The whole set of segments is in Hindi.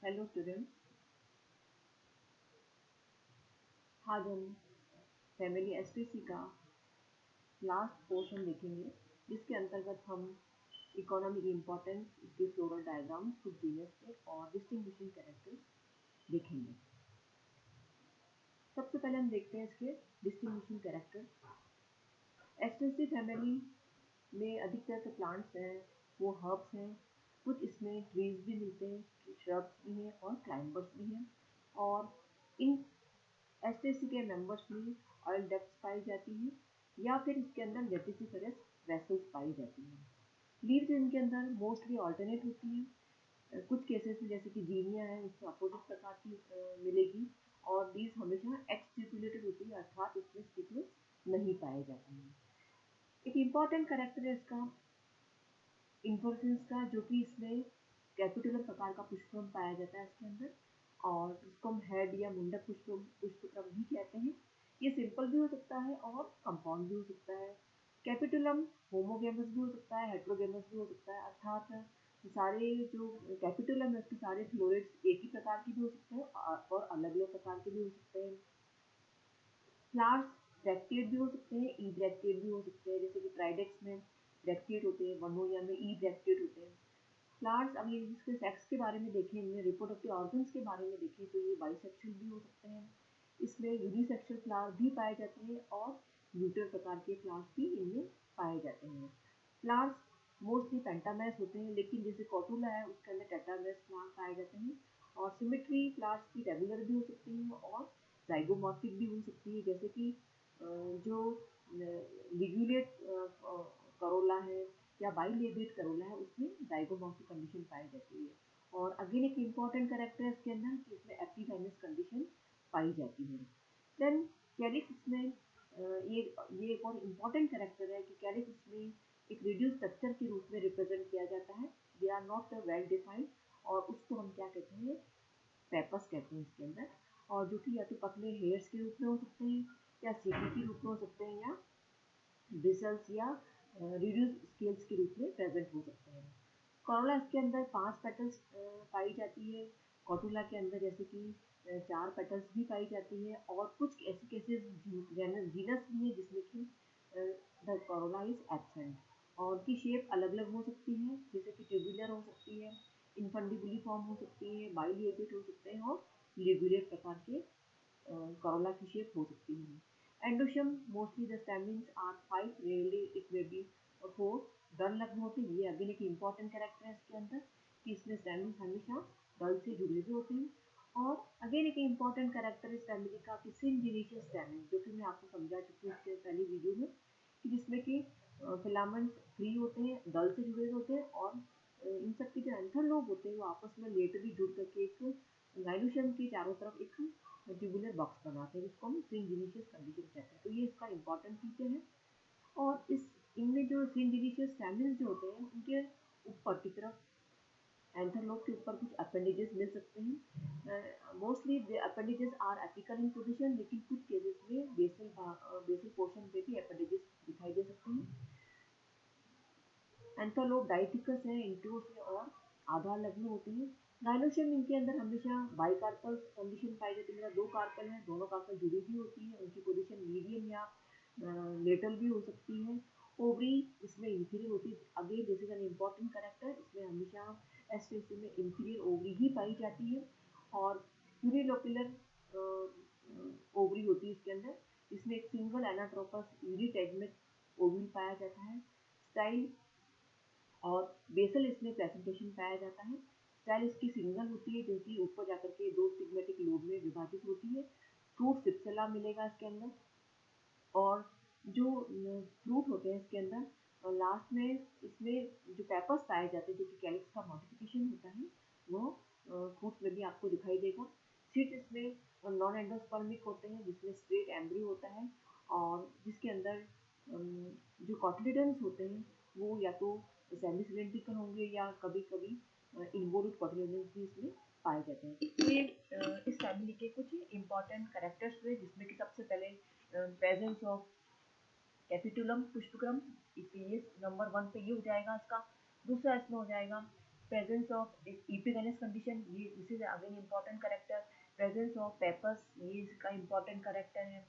हेलो स्टूडेंट्स, आज हम फैमिली एसटीसी का लास्ट पोर्शन देखेंगे, जिसके अंतर्गत हम इकोनॉमिक इम्पोर्टेंस, इसके फ्लोरल डायग्राम, कुछ जीनस के और डिस्टिंग्विशिंग कैरेक्टर्स देखेंगे। सबसे पहले हम देखते हैं इसके डिस्टिंग्विशिंग कैरेक्टर। एसटीसी फैमिली में अधिकतर के प्लांट्स हैं वो हर्ब्स हैं, कुछ इसमें ट्रीज भी मिलते हैं, श्रब्स भी हैं और क्लाइंबर्स भी हैं। और इन एसटीसी के मेंबर्स में ऑयल डक्ट्स पाई जाती है या फिर इसके अंदर लेटिसिफरस वेसल्स पाई जाती हैं। लीव्स इनके अंदर मोस्टली ऑल्टरनेट होती हैं। कुछ केसेस में जैसे कि जीनिया है उसमें अपोजिट प्रकार की मिलेगी और लीव्स हमेशा एक्सटिपुलेटेड होती है, अर्थात इसमें स्टिपुल्स नहीं पाए जाते हैं। एक इम्पॉर्टेंट कैरेक्टर है इसका इन्फ्लोरेसेंस का, जो कि इसमें कैपिटुलम प्रकार का पुष्पक्रम पाया जाता है इसके अंदर, और इसको हम हेड या मुंडक पुष्पक्रम भी कहते हैं। ये सिंपल भी हो सकता है और कंपाउंड भी हो सकता है। कैपिटुलम होमोगेमस भी हो सकता है, हेट्रोगेमस भी हो सकता है, अर्थात सारे जो कैपिटुलम है उसके सारे फ्लोरेट्स एक ही प्रकार के भी हो सकते हैं और अलग अलग प्रकार के भी हो सकते हैं। फ्लावर्स ब्रैक्टेड भी हो सकते हैं, ई ब्रैक्टेड भी हो सकते हैं, जैसे कि ट्राइडेक्स में ब्रैक्टेड होते हैं, वनोनिया में ई ब्रैक्टेड होते हैं। प्लांट्स, अब ये इसके सेक्स के बारे में देखें, इनमें रिप्रोडक्टिव ऑर्गन्स के बारे में देखें तो ये बाइसेक्सुअल भी हो सकते हैं। इसमें यूनिसेक्सुअल फ्लावर भी पाए जाते हैं और न्यूट्रल प्रकार के फ्लावर्स भी इनमें पाए जाते हैं। फ्लावर्स मोस्टली पेंटामेरस होते हैं, लेकिन जैसे कॉटुला है उसके अंदर टेट्रामेरस फ्लावर पाए जाते हैं। और सिमेट्री फ्लावर्स की रेगुलर भी हो सकती हैं और जाइगोमॉर्फिक भी हो सकती है, जैसे कि जो लिग्यूलेट करोला है या बाइलेबिएट करोला है उसमें जाइगोमॉर्फिक कंडीशन पाई जाती है। और अगेन एक इम्पॉर्टेंट कैरेक्टर है इसके अंदर कि इसमें एपिफेमस कंडीशन पाई जाती है। देन कैलिक्स इसमें ये एक और इम्पॉर्टेंट कैरेक्टर है कि कैलिक्स इसमें एक रेडियो स्ट्रक्चर के रूप में रिप्रेजेंट किया जाता है। They are not well defined और उसको हम क्या कहते हैं, पेपस कहते हैं इसके अंदर, और जो कि या तो पतले हेयर्स के रूप में हो सकते हैं या सीटी के रूप में हो सकते हैं या ब्रिसल्स या रिड्यूस स्केल्स के रूप में प्रेजेंट हो सकते हैं। कॉरोला इसके अंदर 5 पेटल्स पाई जाती है, कॉटुला के अंदर जैसे कि 4 पेटल्स भी पाई जाती है, और कुछ ऐसे केसेस जीनस भी है जिसमें कि द कॉरोला इज एब्सेंट और उनकी शेप अलग अलग हो सकती है, जैसे कि ट्यूबुलर हो सकती है, इनफंडिबुलिफॉर्म हो सकती है, बाइलेबिएट हो सकते हैं और लिगुलेट प्रकार के करोला की शेप हो सकती है। Androecium mostly the stamens are 5, rarely it may be 4 डल लग्न होते हैं। ये अगेन एक इम्पॉर्टेंट कैरेक्टर है इसके अंदर कि इसमें स्टैमिन्स हमेशा डल से जुड़े हुए होते हैं। और अगेन एक इम्पॉर्टेंट कैरेक्टर इस फैमिली का कि सिनजीनिशियस स्टैमिन, जो कि मैं आपको समझा चुकी हूँ इसके पहली वीडियो में, कि जिसमें कि फिलामेंट्स फ्री होते हैं, डल से जुड़े होते हैं, और इन सब के जो एंथर लोब होते हैं वो आपस में लेटरली जुड़ करके एक गाइनोशियम के चारों तरफ एक ट्यूबुलर बॉक्स बनाते हैं, जिसको हम सिनजीनिशियस कंडीशन कहते हैं। तो ये इसका इम्पॉर्टेंट फीचर है। और इस इनमें जो सिनजीनिशियस स्टैमिन्स जो होते हैं उनके ऊपर की तरफ एंथर लोब के ऊपर कुछ अपेंडेजेस मिल सकते हैं। Mostly the appendages are apical in position, लेकिन कुछ केसेस में बेसल पोर्शन पे भी अपेंडेजेस दिखाई दे सकते हैं। एंथर लोब डाइथिकस है, इंट्यूस है और आधा लग्न होती है। गाइनोशियम इनके अंदर हमेशा बाइकार्पल कंडीशन पाई जाती है, 2 कार्पल हैं, दोनों कार्पल जुड़ी हुई होती है, उनकी पोजीशन मीडियम या लेटरल भी हो सकती है। ओवरी इसमें इंफीरियर होती है, again this is an important character, इसमें हमेशा एसटीसी में इंफीरियर ओवरी ही पाई जाती है। और यूनिलोकुलर ओवरी होती है इसके अंदर, इसमें एक सिंगल एनाट्रोपस यूनिटेगमेट ओवरी पाया जाता है। स्टाइल और बेसल इसमें प्रेजेंटेशन पाया जाता है। स्टाइल इसकी सिंगल होती है, जो कि ऊपर जाकर के 2 स्टिग्मेटिक लोब में विभाजित होती है। फ्रूट सिप्सिला मिलेगा इसके अंदर, और जो फ्रूट होते हैं इसके अंदर लास्ट में इसमें जो पेपर्स पाए जाते हैं, जो कि कैलिक्स का मॉडिफिकेशन होता है, वो फ्रूट्स में भी आपको दिखाई देगा। सीड्स इसमें नॉन एंडोस्पर्मिक होते हैं, जिसमें स्ट्रेट एम्ब्रियो होता है, और जिसके अंदर जो कॉटिलिडन्स होते हैं वो या तो सेमी सिलेंड्रिकल होंगे या कभी कभी इन्वोल्यूट कॉटिलिडन्स भी इसमें पाए जाते हैं। ये इस फैमिली के कुछ इंपॉर्टेंट कैरेक्टर्स हुए, जिसमें कि सबसे पहले प्रेजेंस ऑफ कैपिटुलम पुष्पक्रम, ये नंबर 1 पे ये हो जाएगा इसका। दूसरा इसमें हो जाएगा presence of epigenous condition, ये this is again important character. Presence of peppers, ये इसका important character है.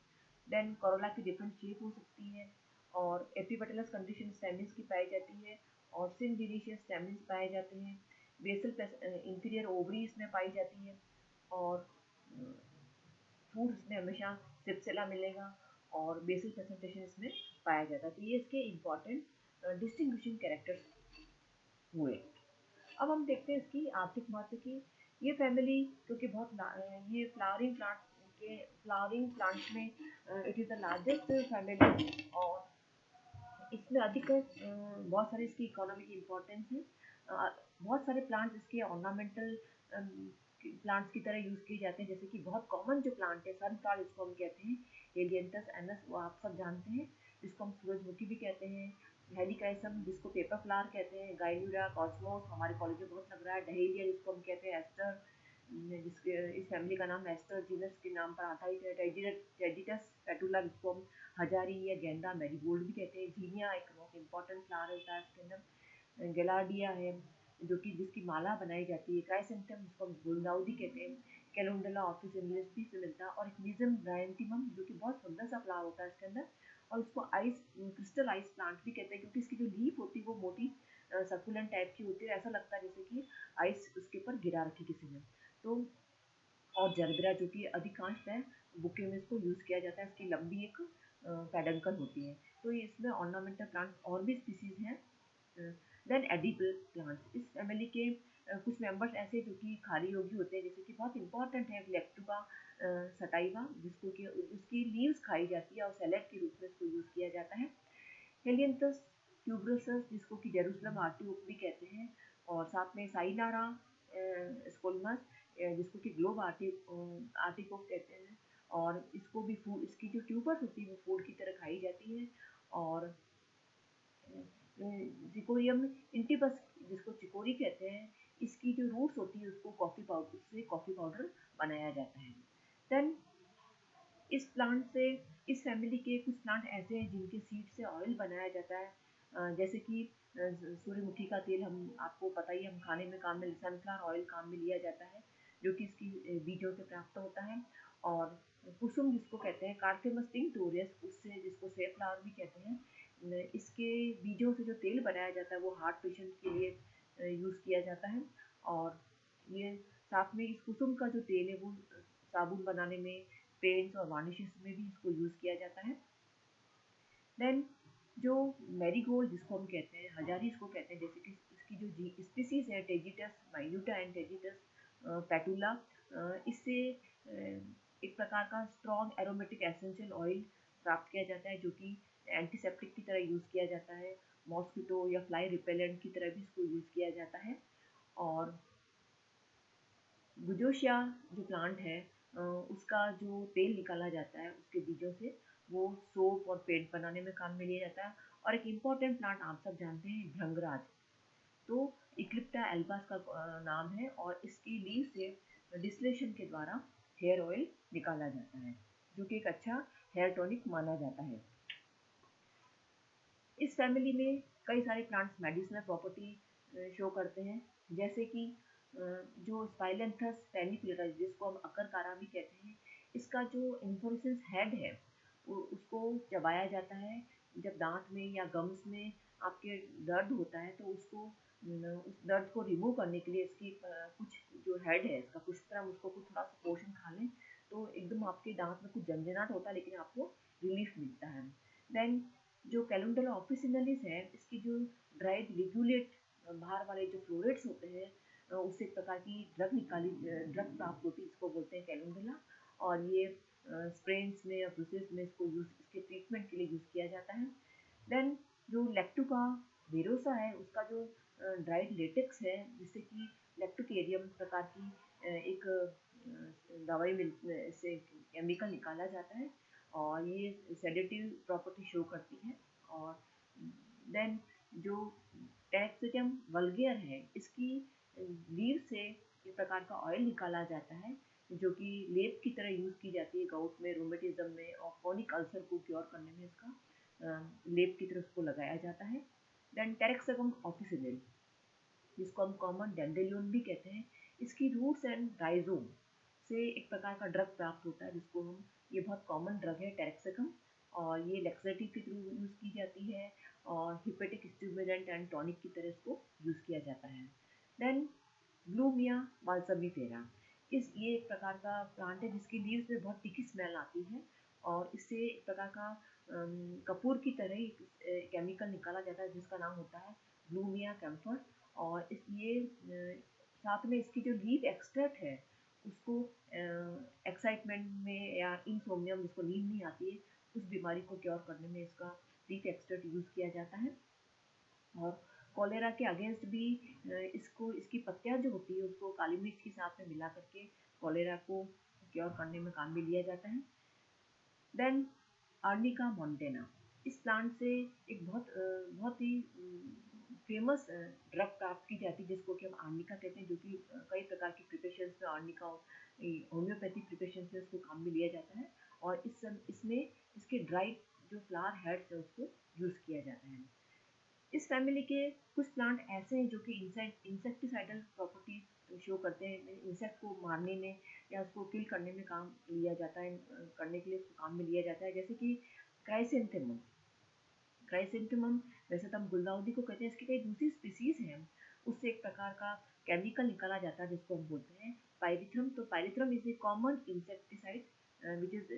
Then corolla की different shape हो सकती है, और epipetalous condition stamens की पाई जाती है, और syngenesious stamens पाए जाते हैं. बेसल इंफीरियर ओवरी इसमें पाई जाती है, और फूड इसमें हमेशा सिप्सेला मिलेगा, और बेसल प्रेजेंटेशन इसमें पाया जाता है. तो ये इसके इम्पॉर्टेंट डिस्टिंग्विशिंग कैरेक्टर्स हुए. अब हम देखते हैं इसकी आर्थिक महत्व की. ये फैमिली क्योंकि ये फ्लावरिंग प्लांट्स में it is the largest family, और इसमें अधिक बहुत सारे इसकी इकोनॉमिक इम्पोर्टेंस है. बहुत सारे प्लांट्स इसके ऑर्नामेंटल प्लांट्स की तरह यूज़ किए जाते हैं, जैसे कि बहुत कॉमन जो प्लांट है सनफ्लावर, जिसको हम कहते हैं हेलियंथस एनस, वो आप सब जानते हैं, जिसको हम सूरजमुखी भी कहते हैं. हेलिकाइसम, जिसको पेपर फ्लावर कहते हैं. गाइलूरा, कॉस्मोस, हमारे कॉलेज में बहुत लग रहा है. डहेलिया, जिसको हम कहते हैं एस्टर, जिसके इस फैमिली का नाम एस्टर जीनस के नाम पर आधारित है. टेजिटस पेटुला, जिसको हम हजारी या गेंदा मैरीगोल्ड भी कहते हैं. जीनिया एक बहुत इंपॉर्टेंट फ्लावर होता है इसके अंदर. गेलार्डिया है, जो कि जिसकी माला बनाई जाती है. क्राइसेंथेमम, जिसको हम गुलदाउदी कहते हैं. कैलेंडुला ऑफिसिनालिस भी से मिलता है, और एक मिजम ब्रायंतिमम, जो कि बहुत सुंदर सा फ्लावर होता है इसके अंदर, और उसको आइस क्रिस्टल आइस प्लांट भी कहते हैं, क्योंकि इसकी जो लीफ होती है वो मोटी सर्कुलेंट टाइप की होती है. ऐसा लगता है जैसे कि आइस उसके ऊपर गिरा रखी किसी ने. तो और जरबरा, जो कि अधिकांशतः बुके में इसको यूज़ किया जाता है. इसकी लंबी एक पेडंकल होती है. तो इसमें ऑर्नामेंटल प्लांट्स और भी स्पीसीज हैं. देन एडिबल प्लांट्स, इस फैमिली के कुछ मेंबर्स ऐसे जो कि खाली योगी होते हैं, जैसे कि बहुत इंपॉर्टेंट है लेक्टुका सटाइवा, जिसको कि उसकी लीव्स खाई जाती है और सैलेड के रूप में इसको यूज़ किया जाता है. हेलियंथस ट्यूबरोसस, जिसको कि जेरूसलम आर्टिओक भी कहते हैं, और साथ में साइनारा स्कोलमस, जिसको कि ग्लोब आर्टिकोक कहते हैं, और इसको भी फूड, इसकी जो ट्यूबर्स होती है वो फूड की तरह खाई जाती है. और जिकोरियम इंटिबस, जिसको चिकोरी कहते हैं, इसकी जो रूट्स होती है उसको कॉफ़ी पाउडर बनाया जाता है. देन इस प्लांट से, इस फैमिली के कुछ प्लांट ऐसे हैं जिनके सीड से ऑयल बनाया जाता है. जैसे कि सूर्यमुखी का तेल, हम आपको पता ही, हम खाने में काम में, सनफ्लावर ऑयल काम में लिया जाता है, जो कि इसकी बीजों से प्राप्त होता है. और कुसुम, जिसको कहते हैं कार्थेमस टिंक्टोरियस, उससे, जिसको सेफ्लावर भी कहते हैं, इसके बीजों से जो तेल बनाया जाता है वो हार्ट पेशेंट के लिए यूज़ किया जाता है. और ये साथ में इस कुसुम का जो तेल है वो साबुन बनाने में, पेंट्स और वार्निशेस में भी इसको यूज़ किया जाता है. देन जो मैरीगोल्ड, जिसको हम कहते हैं हजारी, इसको कहते हैं, जैसे कि इसकी जो स्पीसीज है टेजिटस माइन्यूटा एंड टेजिटस पेटुला, इससे एक प्रकार का स्ट्रॉन्ग एरोमेटिक एसेंशियल ऑयल प्राप्त किया जाता है, जो कि एंटीसेप्टिक की तरह यूज़ किया जाता है. मॉस्किटो या फ्लाई रिपेलेंट की तरह भी इसको यूज़ किया जाता है. और गुजोशिया जो प्लांट है, उसका जो तेल निकाला जाता है उसके बीजों से, वो सोप और पेंट बनाने में काम में लिया जाता है. और एक इम्पॉर्टेंट प्लांट आप सब जानते हैं, भृंगराज. तो इक्लिप्टा एल्बास का नाम है, और इसकी लीव से डिस्टिलेशन के द्वारा हेयर ऑयल निकाला जाता है, जो कि एक अच्छा हेयर टॉनिक माना जाता है. इस फैमिली में कई सारे प्लांट्स मेडिसिनल प्रॉपर्टी शो करते हैं, जैसे कि जो स्पाइलेंथस पेनिफिलरा, जिसको हम अकरकारा भी कहते हैं, इसका जो इन्फ्लोरेसेंस हेड है उसको चबाया जाता है. जब दांत में या गम्स में आपके दर्द होता है तो उसको उस दर्द को रिमूव करने के लिए इसकी कुछ जो हेड है इसका, कुछ तरह उसको कुछ थोड़ा सा पोर्शन खा लें तो एकदम आपके दांत में कुछ झंझनाहट होता है, लेकिन आपको रिलीफ मिलता है. देन जो कैलेंडुला ऑफिसिनालिस है, इसकी जो ड्राइड लिगुलेट बाहर वाले जो फ्लोरेट्स होते हैं, उससे एक प्रकार की ड्रग प्राप्त होती है, इसको बोलते हैं कैलेंडुला. और ये स्प्रेन्स में या ब्रुसेस में इसके ट्रीटमेंट के लिए यूज़ किया जाता है. देन जो लेक्टुका वेरोसा है, उसका जो ड्राइड लेटेक्स है, जिससे कि लेक्टोकेरियम प्रकार की एक दवाई से केमिकल निकाला जाता है, और ये सेडेटिव प्रॉपर्टी शो करती है. और देन जो टैक्सोडियम वल्गेयर है, इसकी लीव से एक प्रकार का ऑयल निकाला जाता है, जो कि लेप की तरह यूज़ की जाती है गाउट में, रोमेटिज्म में, और क्रोनिक अल्सर को क्योर करने में इसका लेप की तरह उसको लगाया जाता है. देन टेरेक्सगम ऑफिसिनल, जिसको हम कॉमन डेंडेलियन भी कहते हैं, इसकी रूट्स एंड राइजोम से एक प्रकार का ड्रग प्राप्त होता है, जिसको हम, ये बहुत कॉमन ड्रग है टैरेक्सिकम, और ये लेक्सेटिव के थ्रू यूज़ की जाती है और हिपेटिक स्टिमुलेंट एंड टॉनिक की तरह इसको यूज़ किया जाता है। देन ब्लूमिया बाल्समीफेरा, इस ये एक प्रकार का प्लांट है जिसकी लीव्स में बहुत तीखी स्मेल आती है, और इससे एक प्रकार का कपूर की तरह ही केमिकल निकाला जाता है जिसका नाम होता है ब्लूमिया कैम्फर। और इस ये साथ में इसकी जो लीफ एक्सट्रैक्ट है उसको एक्साइटमेंट में या इंसोम्नियम, जिसको नींद नहीं आती है, उस बीमारी को क्योर करने में इसका लीफ एक्सट्रैक्ट यूज़ किया जाता है। और कॉलेरा के अगेंस्ट भी इसको, इसकी पत्तियां जो होती है उसको काली मिर्च के साथ में मिला करके कॉलेरा को क्योर करने में काम में लिया जाता है। देन आर्निका मोंटेना, इस प्लांट से एक बहुत ही फेमस ड्रग प्राप्त की जाती है जिसको कि हम आर्निका कहते हैं, जो कि कई प्रकार की प्रिपरेशंस में आर्निका होम्योपैथिक प्रिपरेशंस में उसको काम में लिया जाता है, और इसमें इसके ड्राइड जो फ्लावर हेड्स है उसको यूज़ किया जाता है। इस फैमिली के कुछ प्लांट ऐसे हैं जो कि इंसेक्टिसाइडल प्रॉपर्टीज शो करते हैं, इंसेक्ट को मारने में या उसको किल करने में काम लिया जाता है, करने के लिए उसको काम में लिया जाता है, जैसे कि क्राइसेंथेमम। क्राइसेंथेमम वैसे तो हम गुलदाउदी को कहते हैं, इसकी कई दूसरी स्पीसीज हैं, उससे एक प्रकार का केमिकल निकाला जाता है जिसको हम बोलते हैं पायरिथ्रम। तो pyrethrum is a common insecticide which is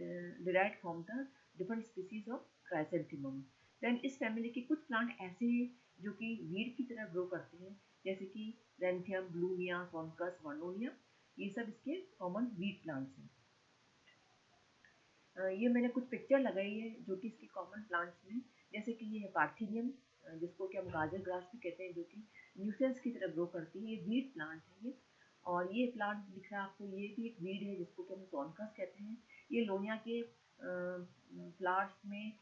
derived from the different species of chrysanthemum. Then इस फैमिली के कुछ प्लांट ऐसे हैं जो कि वीड की तरह ग्रो करते हैं, जैसे कि रेंथियम, ब्लूमिया, सोनकस, वर्नोनिया, ये सब इसके कॉमन वीड प्लांट्स हैं। ये मैंने कुछ पिक्चर लगाई है जो कि इसके कॉमन प्लांट्स में, जैसे कि ये है पार्थिनियम, जिसको कि हम गाजर ग्रास भी कहते हैं, जो कि न्यूसेंस की तरह ग्रो करती है, ये वीड प्लांट है ये। और ये प्लांट दिख रहा है आपको, ये भी एक वीड है जिसको कि हम सोनकस कहते हैं। ये लोनिया के फ्लावर्स में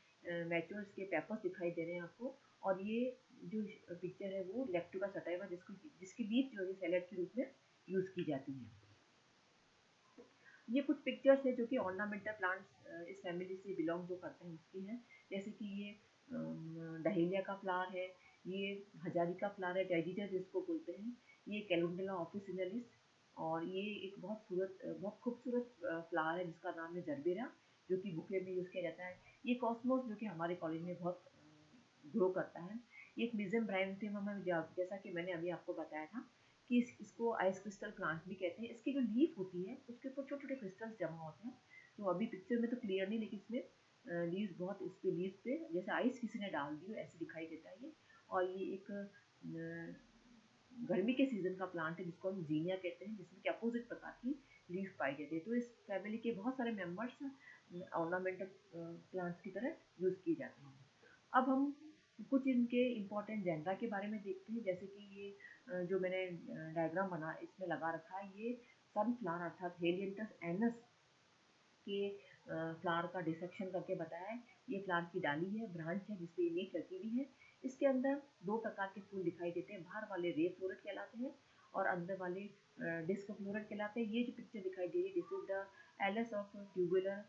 मैच्योर्स के पेपर्स दिखाई दे रहे हैं आपको, और ये जो पिक्चर है वो लेप्टुका सटाइवा, जिसकी लीफ जो है सैलेड के रूप में यूज़ की जाती है। ये कुछ पिक्चर्स है जो कि ऑर्नामेंटल प्लांट्स इस फैमिली से बिलोंग जो करते हैं उसकी हैं, जैसे कि ये डहेलिया का फ्लावर है, ये हजारी का फ्लावर है, डेजिटा जिसको बोलते हैं, ये कैलेंडुला ऑफिसिनालिस, और ये एक बहुत खूबसूरत फ्लावर है जिसका नाम है जरबेरा, जो कि बुके में यूज़ किया जाता है। ये कॉस्मोस जो कि हमारे कॉलेज में बहुत ग्रो करता है। ये एक मिजम ब्रायंथियम है, जैसा कि मैंने अभी आपको बताया था कि इसको आइस क्रिस्टल प्लांट भी कहते हैं। इसकी जो लीफ होती है उसके ऊपर छोटे छोटे क्रिस्टल्स जमा होते हैं, तो अभी पिक्चर में तो क्लियर नहीं, लेकिन इसमें लीव्स बहुत, इसके लीव्स पे जैसे आइस किसी ने डाल दी हो ऐसे दिखाई देता है ये। और ये एक गर्मी के सीजन का प्लांट है जिसको हम जीनिया कहते हैं, जिसमें कि अपोजिट प्रकार की लीफ पाई जाती है। तो इस फैमिली के बहुत सारे मेंबर्स ऑर्नामेंटल प्लांट्स की तरह यूज़ किए जाते हैं। अब हम कुछ इनके इम्पोर्टेंट जेनरा के बारे में देखते हैं, जैसे कि ये जो मैंने डायग्राम बना इसमें लगा रखा है, ये सनफ्लावर अर्थात हेलियंथस एनस के फ्लावर का डिसेक्शन करके बताया है। ये फ्लावर की डाली है, ब्रांच है जिसपे ये लीफ लगी हुई है। इसके अंदर दो प्रकार के फूल दिखाई देते हैं, बाहर वाले रे फ्लोरेट कहलाते हैं और अंदर वाले डिस्क फ्लोरेट कहलाते हैं। ये जो पिक्चर दिखाई दे रही है this is the LS of tubular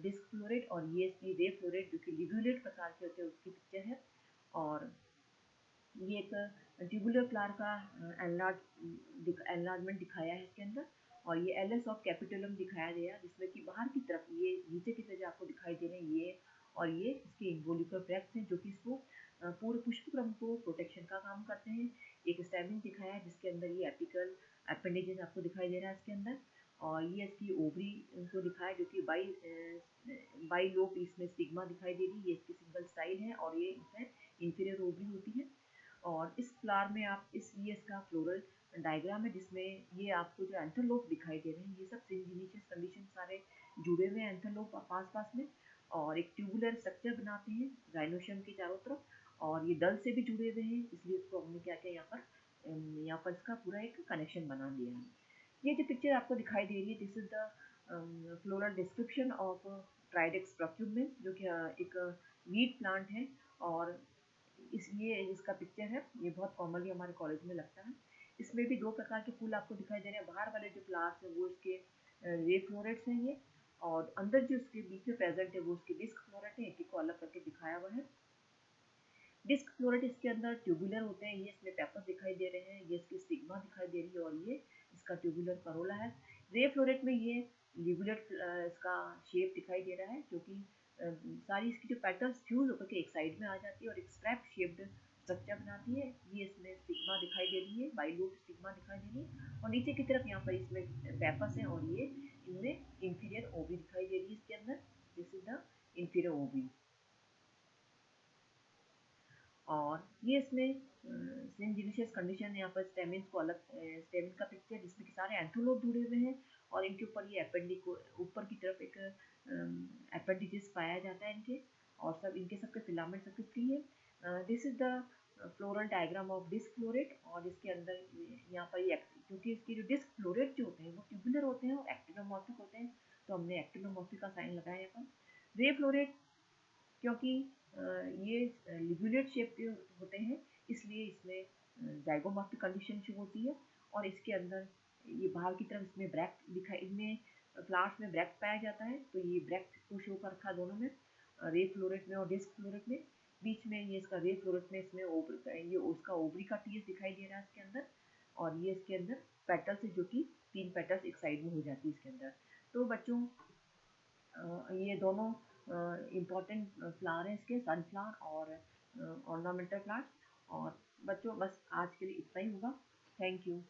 disc floret, और ये इसकी रे फ्लोरेट जो कि लिग्यूलेट प्रकार के होते हैं उसकी पिक्चर है। और ये एक ट्यूबुलर फ्लावर का एनलार्जमेंट दिखाया है इसके अंदर, और ये एलएस ऑफ कैपिटलम दिखाया गया जिसमें कि बाहर की तरफ ये नीचे की तरफ आपको दिखाई दे रहे हैं ये, और ये इसके इन्वोल्यूकर ब्रैक्ट्स हैं जो कि इसको पूरे पुष्पक्रम को प्रोटेक्शन का काम करते हैं। एक स्टैबिंग दिखाया है जिसके अंदर ये एपिकल अपेंडेजेस आपको दिखाई दे रहा है इसके अंदर, और ये इसकी ओवरी को दिखाया है जो कि बाई लो पीस में स्टिग्मा दिखाई दे रही है, ये इसकी सिंगल स्टाइल है और ये इसमें इंफीरियर ओवरी होती है। और इस फ्लावर में आप ये इसका फ्लोरल डायग्राम है जिसमें ये आपको जो एंथरलोप दिखाई दे रहे हैं ये सब सिंजीनियस कंडीशन सारे जुड़े हुए हैं एंथरलोप पास में, और एक ट्यूबुलर स्ट्रक्चर बनाते हैं गाइनोशियम के चारों तरफ, और ये दल से भी जुड़े हुए हैं, इसलिए इसको हमने क्या किया यहाँ पर इसका पूरा एक कनेक्शन बना दिया है। ये जो पिक्चर आपको दिखाई दे रही है this is the floral description of Tridax procumbens, जो कि एक वीट प्लांट है, और इसलिए इसका पिक्चर है, ये बहुत कॉमनली हमारे कॉलेज में लगता है। इसमें भी दो प्रकार के फूल आपको दिखाई दे रहे हैं, बाहर वाले जो फ्लावर्स हैं वो इसके रे फ्लोरेट्स हैं ये, और अंदर जो इसके बीच में प्रेजेंट है वो उसके डिस्क फ्लोरेट है, एक को अलग करके दिखाया हुआ है। डिस्क फ्लोरेट इसके अंदर ट्यूबुलर होते हैं, ये इसमें पेपर्स दिखाई दे रहे हैं, ये इसकी स्टिग्मा दिखाई दे रही है और ये इसका ट्यूबुलर करोला है। रे फ्लोरेट में ये लिगुलेट इसका शेप दिखाई दे रहा है, जो कि सारी इसकी जो पेटल्स फ्यूज होकर के एक साइड में आ जाती है और एक स्ट्रैप शेप्ड स्ट्रक्चर बनाती है। ये इसमें स्टिग्मा दिखाई दे रही है, बाइलोब स्टिग्मा दिखाई दे रही है और नीचे की तरफ यहाँ पर इसमें पेपर्स हैं और ये इनमें इंफीरियर ओवी दिखाई दे रही है इसके अंदर। दिस इज द इंफीरियर ओवी। और ये इसमें सिंजीनियस कंडीशन, यहाँ पर स्टेमिन्स को अलग, स्टेमिन का पिक्चर जिसमें कि सारे एंथोलोब जुड़े हुए हैं और इनके ऊपर ये अपेंडिक ऊपर की तरफ एक अपेंडिजेस पाया जाता है इनके, और सब इनके सबके फिलामेंट सबके फ्री है। This is the floral diagram of disc floret. और इसके अंदर यहाँ पर ये, क्योंकि इसके जो डिस्क फ्लोरेट जो होते हैं वो ट्यूबुलर होते हैं और एक्टिनोमॉर्फिक होते हैं, तो हमने एक्टिनोमॉर्फिक का साइन लगाया यहाँ पर। रे फ्लोरेट क्योंकि ये लिगुलेट शेप के होते हैं, इसलिए इसमें जाइगोमॉर्फिक कंडीशन शुरू होती है और इसके अंदर ये बाहर की तरफ इसमें ब्रैक्ट दिखाई, इनमें फ्लावर्स में ब्रैक्ट पाया जाता है, तो ये ब्रैक्ट को शो कर रखा दोनों में, रे फ्लोरेट में और डिस्क फ्लोरेट में। बीच में ये इसका रे फ्लोरेट में इसमें ये उसका ओवरी का टीएस दिखाई दे रहा है इसके अंदर, और ये इसके अंदर पेटल्स है, जो कि 3 पेटल्स एक साइड में हो जाती है इसके अंदर। तो बच्चों ये दोनों इम्पॉर्टेंट फ्लावर हैं इसके, सनफ्लावर और ऑर्नामेंटल फ्लावर्स। और बच्चों बस आज के लिए इतना ही होगा। Thank you.